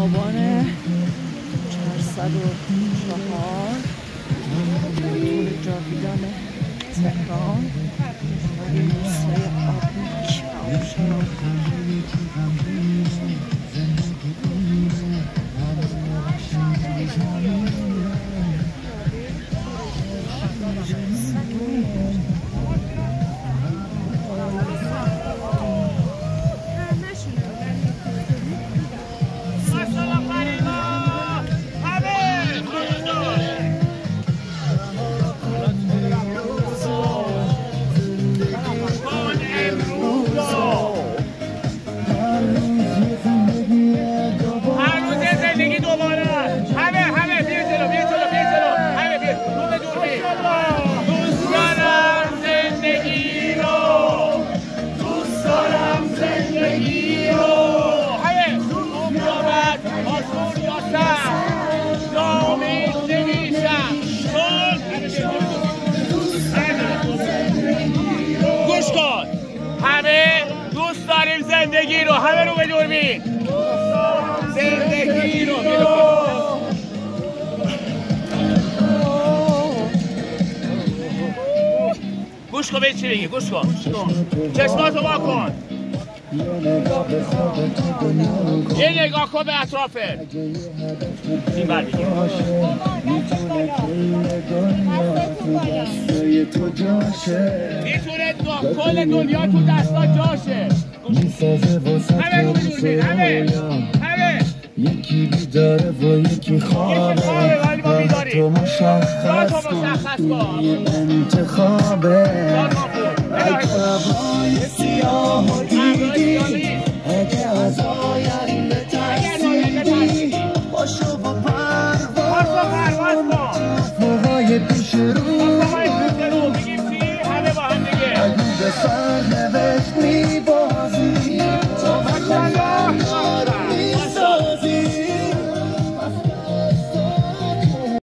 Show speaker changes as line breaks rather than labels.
آبان 404 تور جاویدان تهران این روستای آبیک و آبشار.
زندگی رو همه رو به دوربین زندگی رو گوش کن به چی بگی گوش کن چشماتو با کن یه نگاه کن به اطرافت این بر بگیر میتونه کل دنیا تو دستا جاشه همه رو بدونید همه
یکی بیداره و یکی خوابه تو مشخص کن یه انتخابه اکبای سیاه و دیدی اگه از آینده ترسیدی باشو با پرواز موهای پیش رو
بگیم چی؟ همه با هم دیگه
اگه به سر نوشت